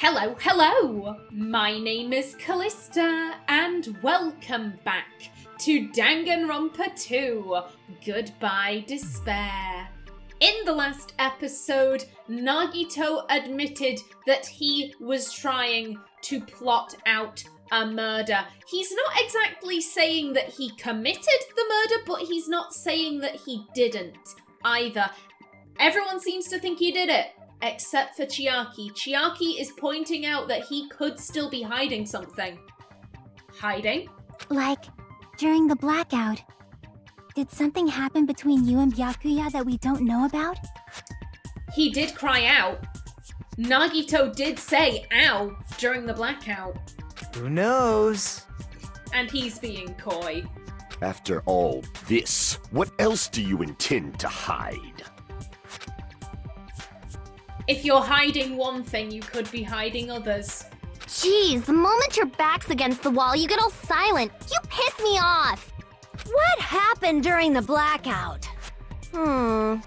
Hello! My name is Callista, and welcome back to Danganronpa 2, Goodbye Despair. In the last episode, Nagito admitted that he was trying to plot out a murder. He's not exactly saying that he committed the murder, but he's not saying that he didn't either. Everyone seems to think he did it. Except for Chiaki. Chiaki is pointing out that he could still be hiding something. Hiding? Like, during the blackout. Did something happen between you and Byakuya that we don't know about? He did cry out. Nagito did say, ow, during the blackout. Who knows? And he's being coy. After all this, what else do you intend to hide? If you're hiding one thing, you could be hiding others. Jeez, the moment your back's against the wall, you get all silent. You piss me off. What happened during the blackout? Ugh!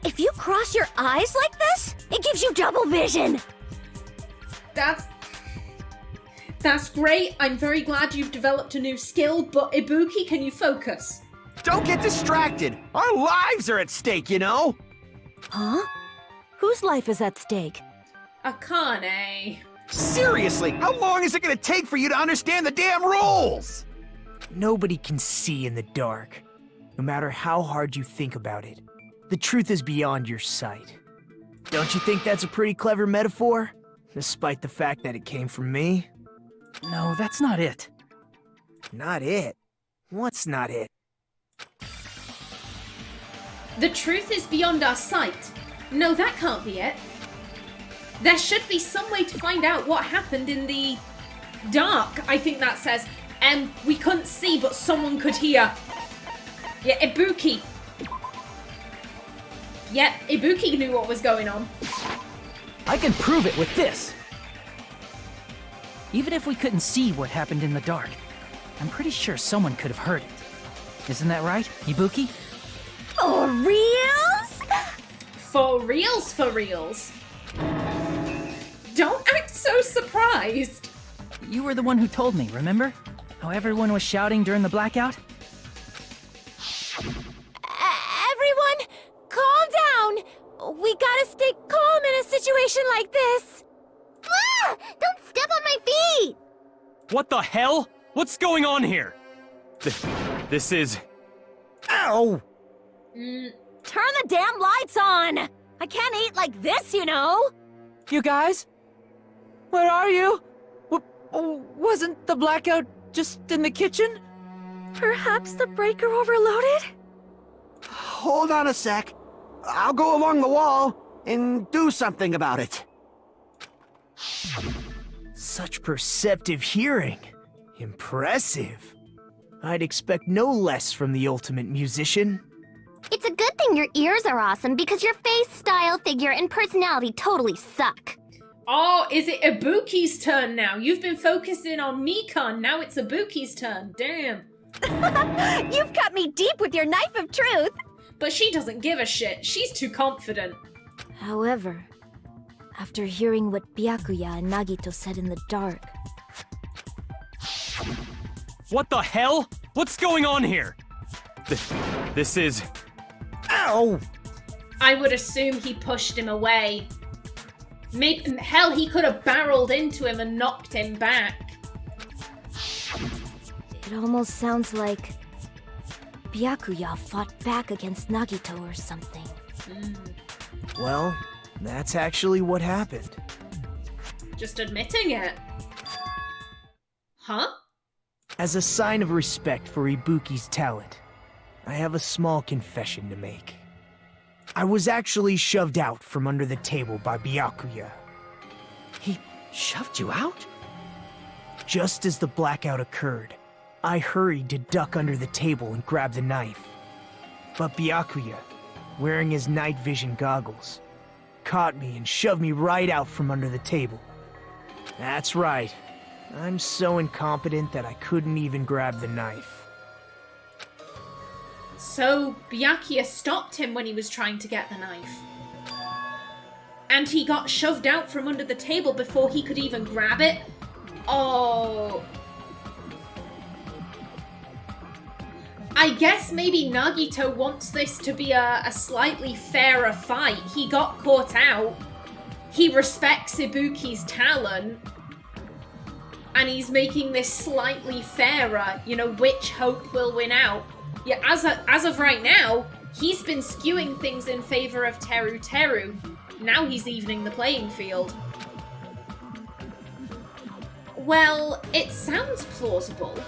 If you cross your eyes like this, it gives you double vision! That's great. I'm very glad you've developed a new skill, but Ibuki, can you focus? Don't get distracted! Our lives are at stake, you know? Huh? Whose life is at stake? Akane. Seriously, how long is it gonna take for you to understand the damn rules? Nobody can see in the dark, no matter how hard you think about it. The truth is beyond your sight. Don't you think that's a pretty clever metaphor? Despite the fact that it came from me? No, that's not it. Not it? What's not it? The truth is beyond our sight. No, that can't be it. There should be some way to find out what happened in the dark, I think that says. We couldn't see, but someone could hear. Yeah, Ibuki. Yeah, Ibuki knew what was going on. I can prove it with this. Even if we couldn't see what happened in the dark, I'm pretty sure someone could have heard it. Isn't that right, Ibuki? For reals? For reals, for reals. Don't act so surprised. You were the one who told me, remember? How everyone was shouting during the blackout? Everyone, calm down! We gotta stay calm in a situation like this! Ah! Don't step on my feet! What the hell? What's going on here? This is... Ow! Turn the damn lights on! I can't eat like this, you know! You guys? Where are you? Wasn't the blackout just in the kitchen? Perhaps the breaker overloaded? Hold on a sec. I'll go along the wall and do something about it. Such perceptive hearing. Impressive. I'd expect no less from the ultimate musician. It's a good thing your ears are awesome because your face, style, figure, and personality totally suck. Oh, is it Ibuki's turn now? You've been focusing on Mikan, now it's Ibuki's turn. Damn. You've cut me deep with your knife of truth! But she doesn't give a shit. She's too confident. However, after hearing what Byakuya and Nagito said in the dark... What the hell? What's going on here? This is... Ow! I would assume he pushed him away. Maybe, hell, he could have barreled into him and knocked him back. It almost sounds like Byakuya fought back against Nagito or something. Well, that's actually what happened. Just admitting it. Huh? As a sign of respect for Ibuki's talent, I have a small confession to make. I was actually shoved out from under the table by Byakuya. He shoved you out? Just as the blackout occurred, I hurried to duck under the table and grab the knife. But Byakuya, wearing his night vision goggles, caught me and shoved me right out from under the table. That's right. I'm so incompetent that I couldn't even grab the knife. So, Byakuya stopped him when he was trying to get the knife. and he got shoved out from under the table before he could even grab it. Oh. I guess maybe Nagito wants this to be a slightly fairer fight. He got caught out. He respects Ibuki's talent. And he's making this slightly fairer, you know, which Hope will win out. Yeah, as of right now, he's been skewing things in favor of Teru Teru. Now he's evening the playing field. Well, it sounds plausible.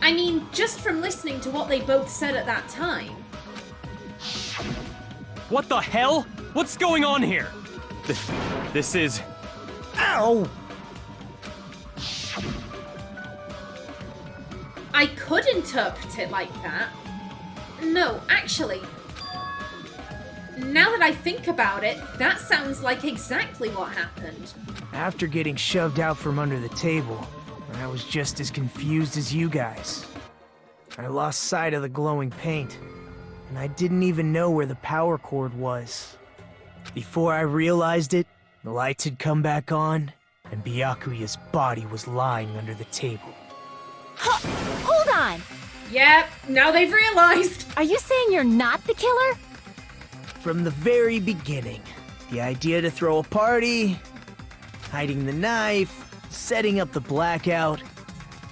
I mean, just from listening to what they both said at that time. What the hell? What's going on here? This is... Ow! I could interpret it like that. No, actually, now that I think about it, that sounds like exactly what happened. After getting shoved out from under the table, I was just as confused as you guys. I lost sight of the glowing paint, and I didn't even know where the power cord was. Before I realized it, the lights had come back on, and Byakuya's body was lying under the table. Hold on! Yep, now they've realized. Are you saying you're not the killer? From the very beginning, the idea to throw a party, hiding the knife, setting up the blackout,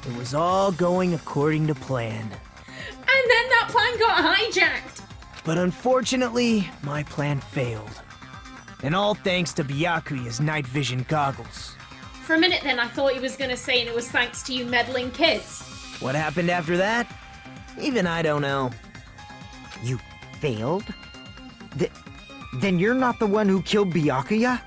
it was all going according to plan. And then that plan got hijacked. But unfortunately, my plan failed. And all thanks to Byakuya's night vision goggles. For a minute then, I thought he was going to say, and it was thanks to you meddling kids. What happened after that? Even I don't know. You failed? Then you're not the one who killed Byakuya?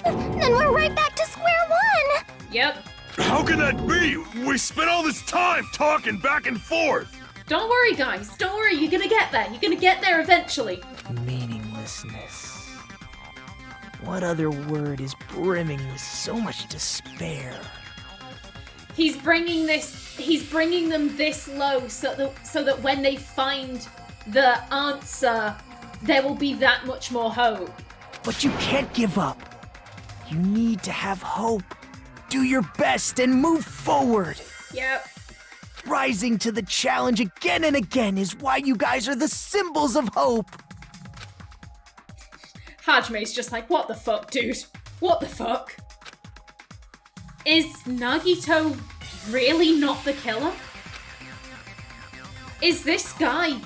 Then we're right back to square one! Yep. How can that be? We spent all this time talking back and forth! Don't worry, guys. Don't worry, you're going to get there. You're going to get there eventually. Meaninglessness. What other word is brimming with so much despair? He's bringing them this low so that when they find the answer, there will be that much more hope. But you can't give up. You need to have hope. Do your best and move forward. Yep. Rising to the challenge again and again is why you guys are the symbols of hope. Hajime's just like, what the fuck, dude? What the fuck? Is Nagito really not the killer? Is this guy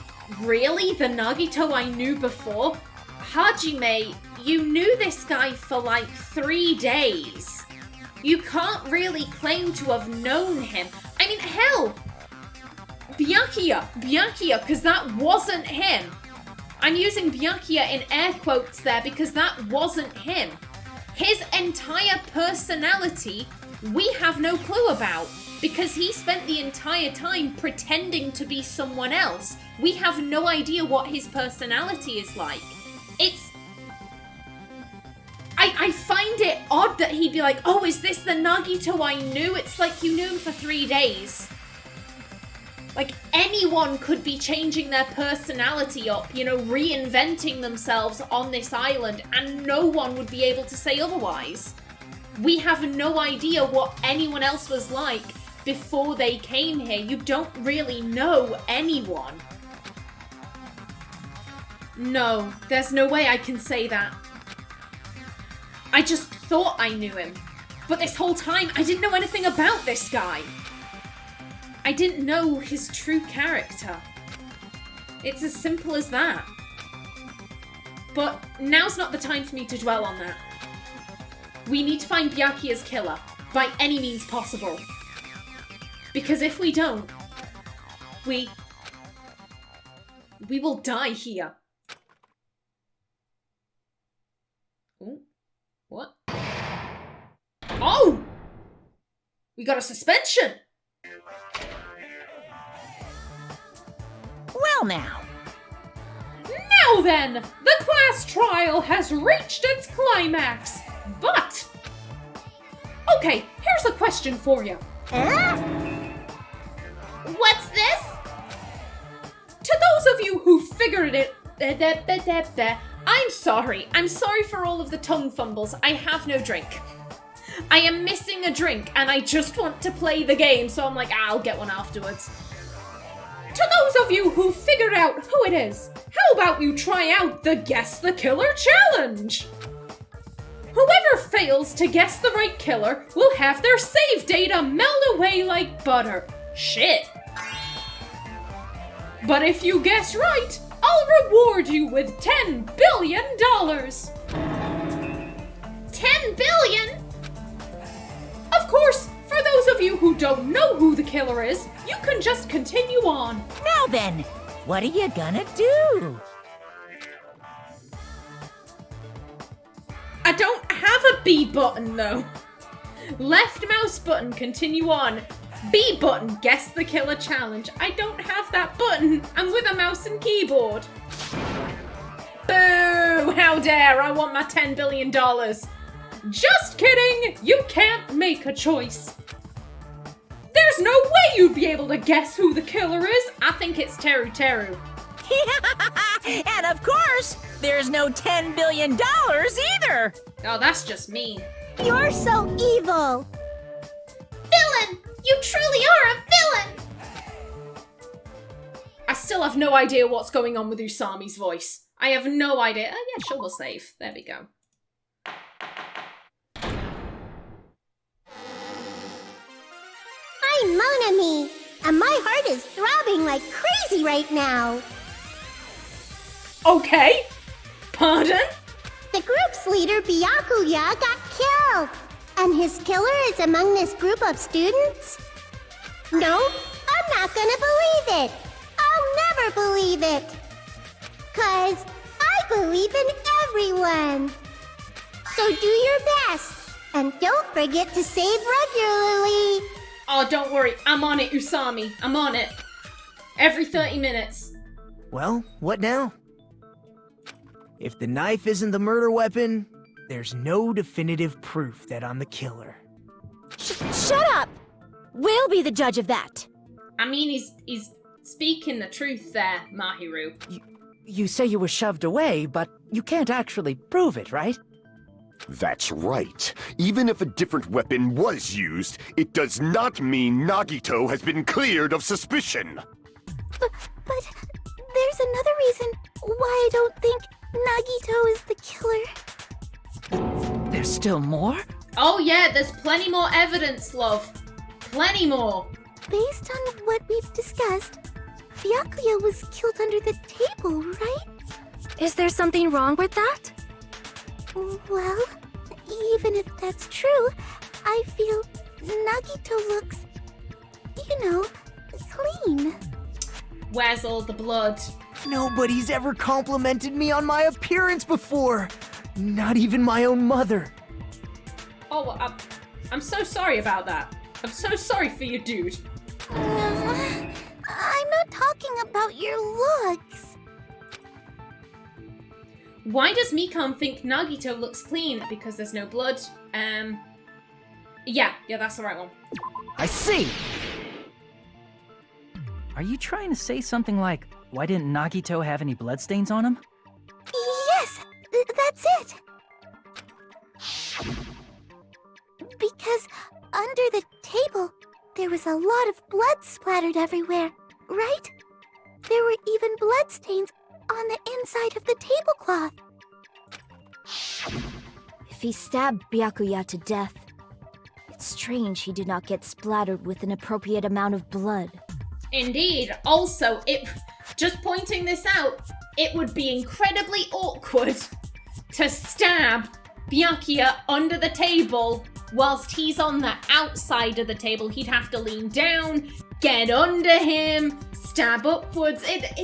really the Nagito I knew before? Hajime, you knew this guy for like 3 days. You can't really claim to have known him. I mean, hell, Byakuya, because that wasn't him. I'm using Byakuya in air quotes there because that wasn't him. His entire personality, we have no clue about, because he spent the entire time pretending to be someone else. We have no idea what his personality is like. I find it odd that he'd be like, oh, is this the Nagito I knew? It's like you knew him for 3 days. Like, anyone could be changing their personality up, you know, reinventing themselves on this island, and no one would be able to say otherwise. We have no idea what anyone else was like before they came here. You don't really know anyone. No, there's no way I can say that. I just thought I knew him. But this whole time, I didn't know anything about this guy. I didn't know his true character. It's as simple as that. But now's not the time for me to dwell on that. We need to find Byakuya's killer, by any means possible. Because if we don't, we will die here. Ooh, what? Oh! We got a suspension! Well now. Now then, the class trial has reached its climax. But, okay, here's a question for you. What's this? To those of you who figured it I'm sorry. I'm sorry for all of the tongue fumbles. I have no drink. I am missing a drink, and I just want to play the game, so I'm like, I'll get one afterwards. To those of you who figured out who it is, how about you try out the Guess the Killer challenge? Whoever fails to guess the right killer will have their save data melt away like butter. Shit. But if you guess right, I'll reward you with $10 billion. 10 billion? Of course, for those of you who don't know who the killer is, you can just continue on. Now then, what are you gonna do? I don't have a B button though. Left mouse button, continue on. B button, guess the killer challenge. I don't have that button. I'm with a mouse and keyboard. Boo! How dare! I want my $10 billion. Just kidding! You can't make a choice. There's no way you'd be able to guess who the killer is. I think it's Teru Teru. And of course, there's no $10 billion either! Oh, that's just mean. You're so evil! Villain! You truly are a villain! I still have no idea what's going on with Usami's voice. I have no idea. Oh yeah, sure, we'll save. There we go. I'm Monami, and my heart is throbbing like crazy right now. Okay. Pardon? The group's leader, Byakuya, got killed. And his killer is among this group of students? No, I'm not gonna believe it. I'll never believe it. 'Cause I believe in everyone. So do your best. And don't forget to save regularly. Oh, don't worry. I'm on it, Usami. I'm on it. Every 30 minutes. Well, what now? If the knife isn't the murder weapon, there's no definitive proof that I'm the killer. Shut up! We'll be the judge of that. I mean, he's speaking the truth there, Mahiru. You say you were shoved away, but you can't actually prove it, right? That's right. Even if a different weapon was used, it does not mean Nagito has been cleared of suspicion. But there's another reason why I don't think Nagito is the killer. There's still more? Oh yeah, there's plenty more evidence, love. Plenty more. Based on what we've discussed, Byakuya was killed under the table, right? Is there something wrong with that? Well, even if that's true, I feel Nagito looks, clean. Where's all the blood? Nobody's ever complimented me on my appearance before. Not even my own mother. Oh, I'm so sorry about that. I'm so sorry for you, dude. I'm not talking about your looks. Why does Mikan think Nagito looks clean? Because there's no blood. Yeah, that's the right one. I see. Are you trying to say something like, why didn't Nagito have any bloodstains on him? Yes, that's it. Because under the table, there was a lot of blood splattered everywhere, right? There were even bloodstains on the inside of the tablecloth. If he stabbed Byakuya to death, it's strange he did not get splattered with an appropriate amount of blood. Indeed. Also, just pointing this out, it would be incredibly awkward to stab Byakuya under the table whilst he's on the outside of the table. He'd have to lean down, get under him, stab upwards.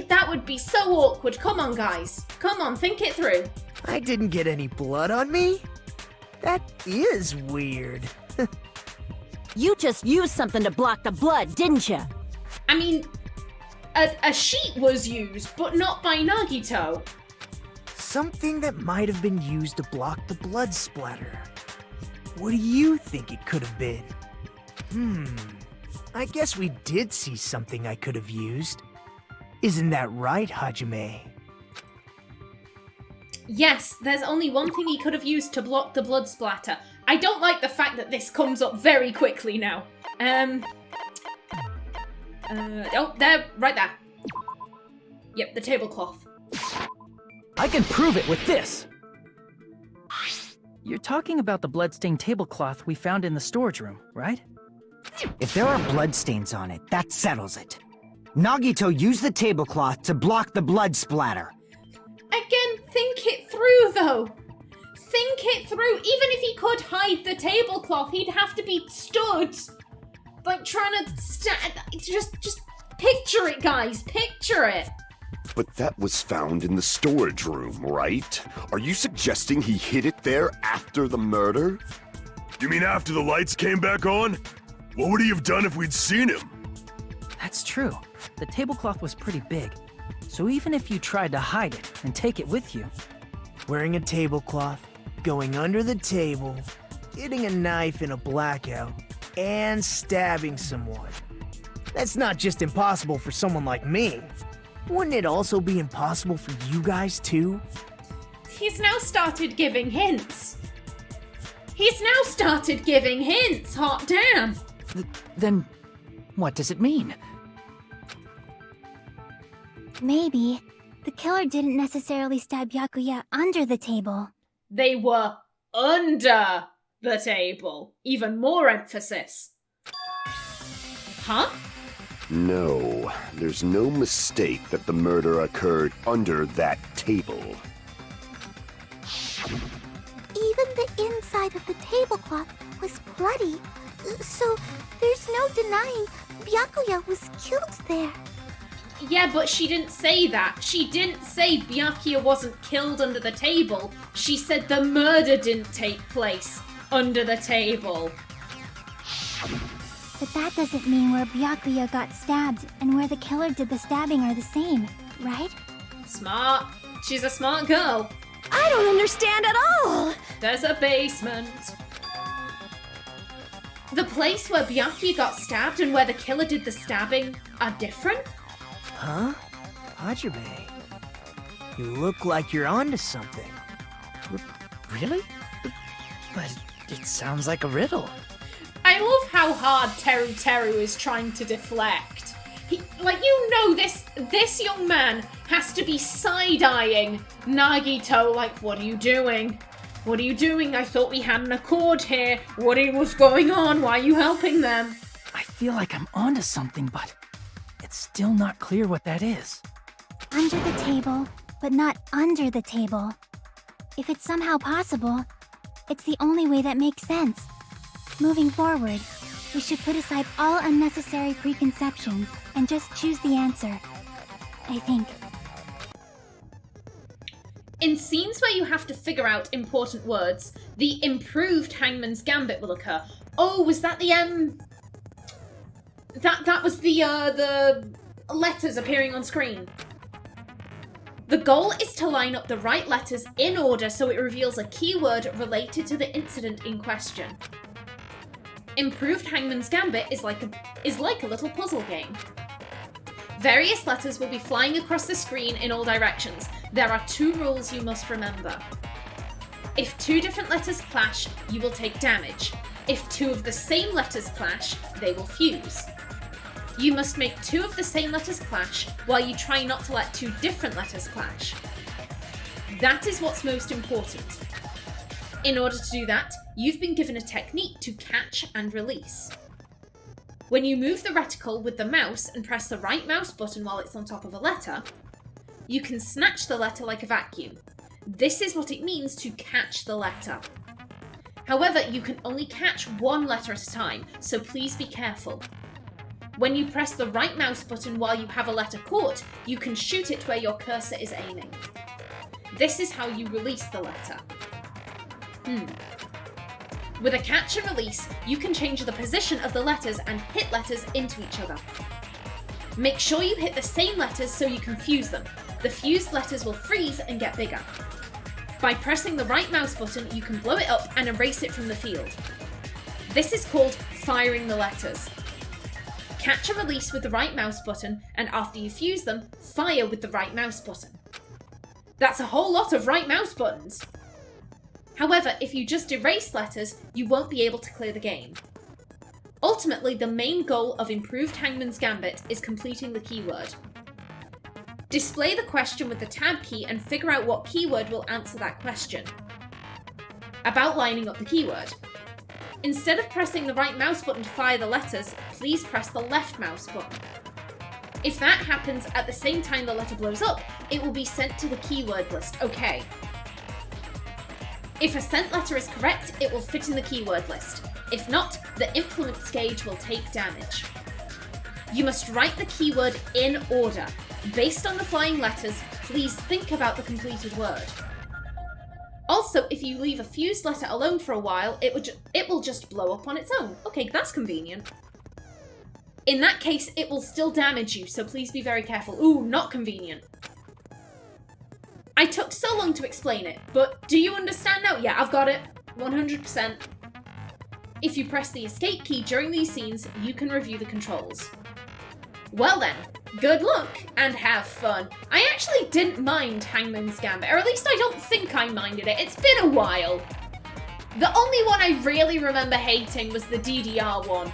That would be so awkward. Come on, guys. Come on, think it through. I didn't get any blood on me? That is weird. You just used something to block the blood, didn't you? I mean, a sheet was used, but not by Nagito. Something that might have been used to block the blood splatter. What do you think it could have been? I guess we did see something I could have used. Isn't that right, Hajime? Yes, there's only one thing he could have used to block the blood splatter. I don't like the fact that this comes up very quickly now. Oh, there, right there. Yep, the tablecloth. I can prove it with this! You're talking about the bloodstained tablecloth we found in the storage room, right? If there are bloodstains on it, that settles it. Nagito used the tablecloth to block the blood splatter. Again, think it through, though. Think it through. Even if he could hide the tablecloth, he'd have to be stood. Like, trying to just picture it, guys. Picture it. But that was found in the storage room, right? Are you suggesting he hid it there after the murder? You mean after the lights came back on? What would he have done if we'd seen him? That's true. The tablecloth was pretty big. So even if you tried to hide it and take it with you... Wearing a tablecloth, going under the table, getting a knife in a blackout, and stabbing someone. That's not just impossible for someone like me. Wouldn't it also be impossible for you guys too? He's now started giving hints. Hot damn. Then, what does it mean? Maybe the killer didn't necessarily stab Byakuya under the table. They were under the table. Even more emphasis. Huh? No, there's no mistake that the murder occurred under that table. Even the inside of the tablecloth was bloody, so there's no denying Byakuya was killed there. Yeah, but she didn't say that. She didn't say Byakuya wasn't killed under the table. She said the murder didn't take place under the table. But that doesn't mean where Byakuya got stabbed and where the killer did the stabbing are the same, right? Smart. She's a smart girl. I don't understand at all! There's a basement. The place where Byakuya got stabbed and where the killer did the stabbing are different? Huh? Hajime, you look like you're onto something. Really? But it sounds like a riddle. I love how hard Teru is trying to deflect. This young man has to be side-eyeing Nagito like, what are you doing? What are you doing? I thought we had an accord here. What was going on? Why are you helping them? I feel like I'm onto something, but it's still not clear what that is. Under the table, but not under the table. If it's somehow possible, it's the only way that makes sense. Moving forward, we should put aside all unnecessary preconceptions and just choose the answer. I think. In scenes where you have to figure out important words, the improved Hangman's Gambit will occur. Oh, was that the That was the letters appearing on screen. The goal is to line up the right letters in order so it reveals a keyword related to the incident in question. Improved Hangman's Gambit is like a little puzzle game. Various letters will be flying across the screen in all directions. There are 2 rules you must remember. If 2 different letters clash, you will take damage. If 2 of the same letters clash, they will fuse. You must make 2 of the same letters clash while you try not to let 2 different letters clash. That is what's most important. In order to do that, you've been given a technique to catch and release. When you move the reticle with the mouse and press the right mouse button while it's on top of a letter, you can snatch the letter like a vacuum. This is what it means to catch the letter. However, you can only catch 1 letter at a time, so please be careful. When you press the right mouse button while you have a letter caught, you can shoot it where your cursor is aiming. This is how you release the letter. With a catch and release, you can change the position of the letters and hit letters into each other. Make sure you hit the same letters so you can fuse them. The fused letters will freeze and get bigger. By pressing the right mouse button, you can blow it up and erase it from the field. This is called firing the letters. Catch and release with the right mouse button, and after you fuse them, fire with the right mouse button. That's a whole lot of right mouse buttons. However, if you just erase letters, you won't be able to clear the game. Ultimately, the main goal of improved Hangman's Gambit is completing the keyword. Display the question with the tab key and figure out what keyword will answer that question. About lining up the keyword. Instead of pressing the right mouse button to fire the letters, please press the left mouse button. If that happens at the same time the letter blows up, it will be sent to the keyword list, okay. If a sent letter is correct, it will fit in the keyword list. If not, the influence gauge will take damage. You must write the keyword in order. Based on the flying letters, please think about the completed word. Also, if you leave a fused letter alone for a while, it will just blow up on its own. Okay, that's convenient. In that case, it will still damage you, so please be very careful. Ooh, not convenient. I took so long to explain it, but do you understand now? Yeah, I've got it. 100%. If you press the escape key during these scenes, you can review the controls. Well then, good luck and have fun. I actually didn't mind Hangman's Gambit, or at least I don't think I minded it. It's been a while. The only one I really remember hating was the DDR one.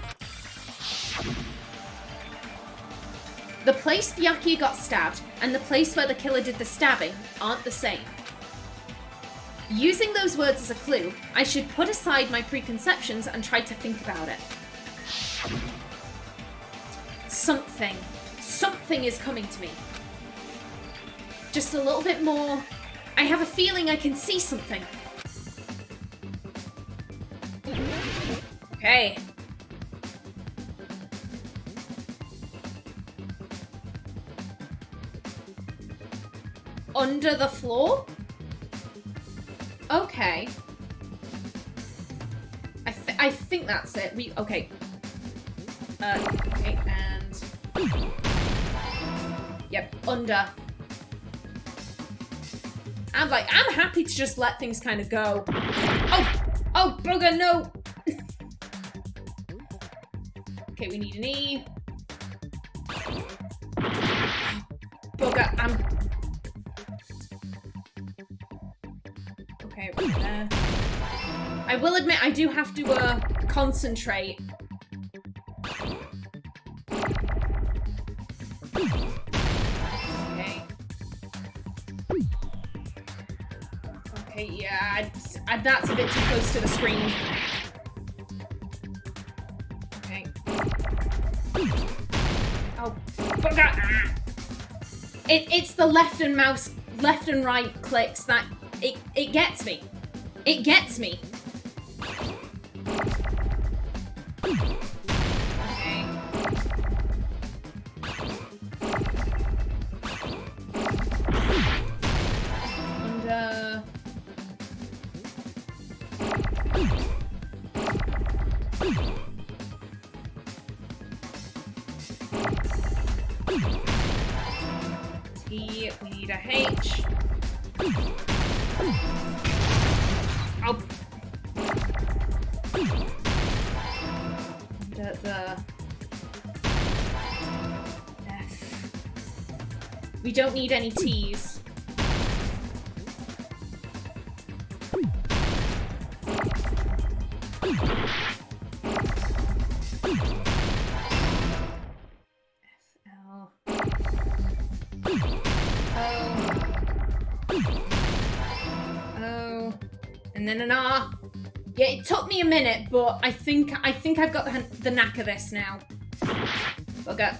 The place Byakuya got stabbed and the place where the killer did the stabbing aren't the same. Using those words as a clue, I should put aside my preconceptions and try to think about it. Something is coming to me. Just a little bit more. I have a feeling I can see something. Okay. Under the floor? Okay. I think that's it. Okay. Okay, and... Yep, under. I'm happy to just let things kind of go. Oh, bugger, no! Okay, we need an E. Bugger, Okay, right there. I will admit, I do have to, concentrate. Okay. Okay, yeah, that's a bit too close to the screen. Okay. Oh, bugger! Ah. It's the left and right clicks that it gets me. It gets me. Okay. And T, we need a H. Oh. The F. We don't need any T's. And then an R. Yeah, it took me a minute, but I think I've got the knack of this now. Bugger.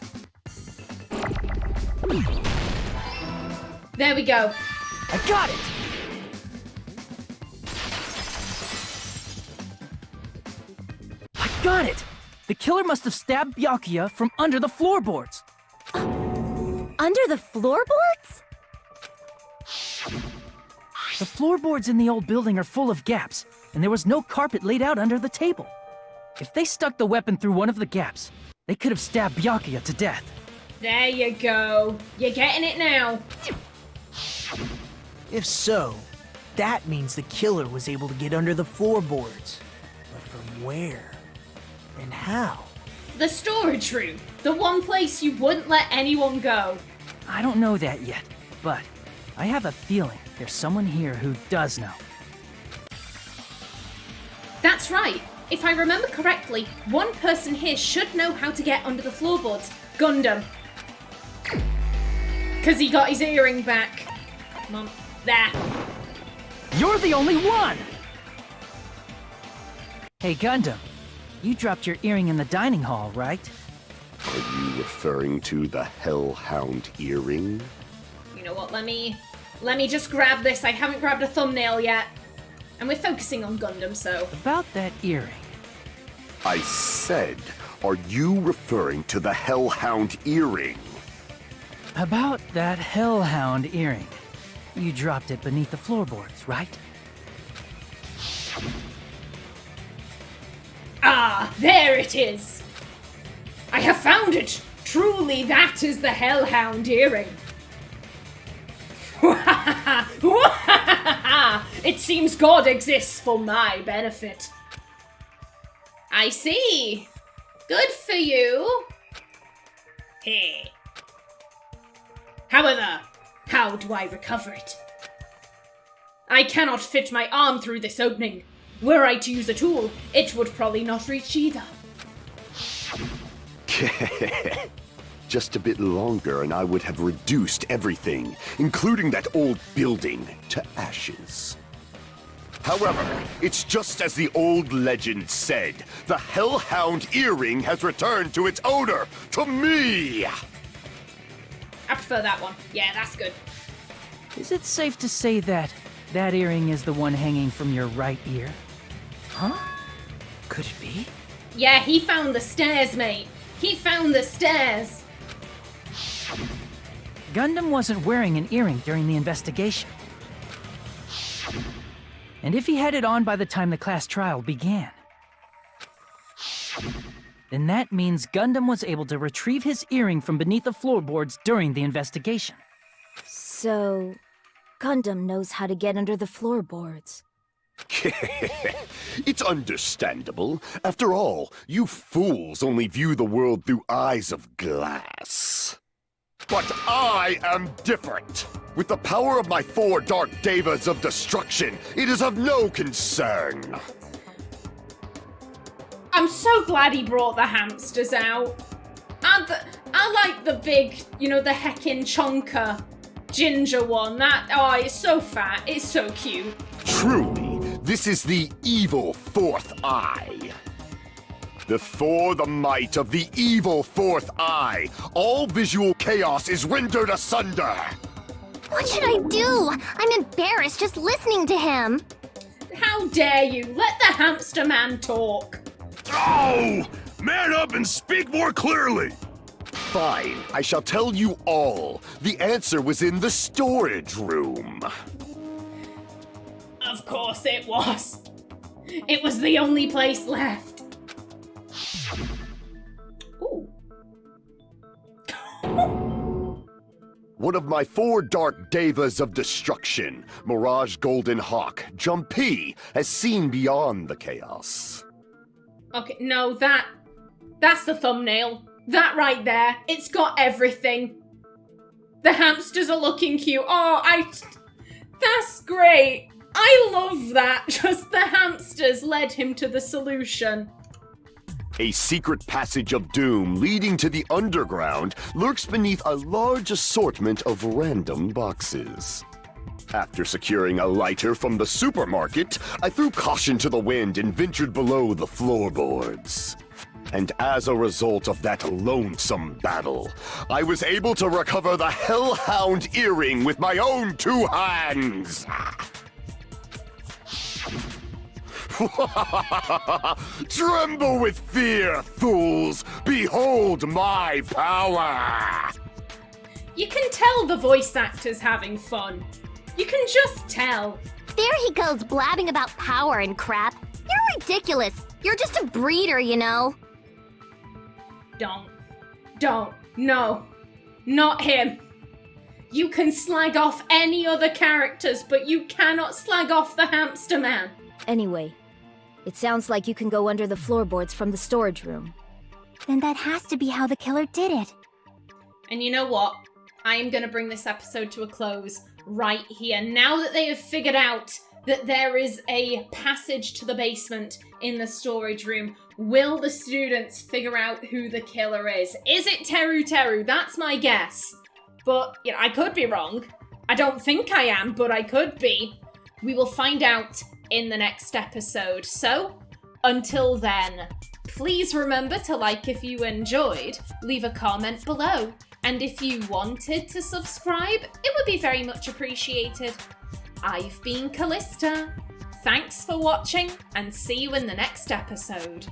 There we go. I got it! I got it! The killer must have stabbed Byakuya from under the floorboards. Under the floorboards? The floorboards in the old building are full of gaps, and there was no carpet laid out under the table. If they stuck the weapon through one of the gaps, they could have stabbed Byakuya to death. There you go. You're getting it now. If so, that means the killer was able to get under the floorboards. But from where? And how? The storage room. The one place you wouldn't let anyone go. I don't know that yet, but I have a feeling there's someone here who does know. That's right. If I remember correctly, one person here should know how to get under the floorboards. Gundham. Because he got his earring back. Come on. There. You're the only one! Hey, Gundham. You dropped your earring in the dining hall, right? Are you referring to the hellhound earring? You know what, let me just grab this. I haven't grabbed a thumbnail yet. And we're focusing on Gundham, so... About that earring. I said, are you referring to the hellhound earring? About that hellhound earring. You dropped it beneath the floorboards, right? Ah, there it is! I have found it! Truly, that is the hellhound earring. It seems God exists for my benefit. I see. Good for you. Hey. However, how do I recover it? I cannot fit my arm through this opening. Were I to use a tool, it would probably not reach either. Just a bit longer and I would have reduced everything, including that old building, to ashes. However, it's just as the old legend said. The hellhound earring has returned to its owner, to me! I prefer that one. Yeah, that's good. Is it safe to say that that earring is the one hanging from your right ear? Huh? Could it be? Yeah, he found the stairs, mate. He found the stairs. Gundham wasn't wearing an earring during the investigation. And if he had it on by the time the class trial began, then that means Gundham was able to retrieve his earring from beneath the floorboards during the investigation. So, Gundham knows how to get under the floorboards. It's understandable. After all, you fools only view the world through eyes of glass. But I am different. With the power of my 4 dark devas of destruction, it is of no concern. I'm so glad he brought the hamsters out. I like the big, you know, the heckin' chonker ginger one. It's so fat. It's so cute. Truly, this is the evil 4th eye. Before the might of the evil 4th eye, all visual chaos is rendered asunder. What should I do? I'm embarrassed just listening to him. How dare you? Let the hamster man talk. Oh! Man up and speak more clearly! Fine, I shall tell you all. The answer was in the storage room. Of course it was. It was the only place left. Ooh. One of my 4 dark devas of destruction, Mirage Golden Hawk, Jumpy, has seen beyond the chaos. Okay, no, that's the thumbnail. That right there. It's got everything. The hamsters are looking cute. That's great. I love that. Just the hamsters led him to the solution. A secret passage of doom leading to the underground lurks beneath a large assortment of random boxes. After securing a lighter from the supermarket, I threw caution to the wind and ventured below the floorboards. And as a result of that lonesome battle, I was able to recover the hellhound earring with my own 2 hands. Tremble with fear, fools! Behold my power! You can tell the voice actor's having fun. You can just tell. There he goes blabbing about power and crap. You're ridiculous. You're just a breeder, you know. Don't. No. Not him. You can slag off any other characters, but you cannot slag off the hamster man. Anyway, it sounds like you can go under the floorboards from the storage room. Then that has to be how the killer did it. And you know what? I am going to bring this episode to a close right here. Now that they have figured out that there is a passage to the basement in the storage room, will the students figure out who the killer is? Is it Teru Teru? That's my guess. But, you know, I could be wrong. I don't think I am, but I could be. We will find out in the next episode. So, until then, please remember to like if you enjoyed, leave a comment below, and if you wanted to subscribe, it would be very much appreciated. I've been Kallista. Thanks for watching, and see you in the next episode.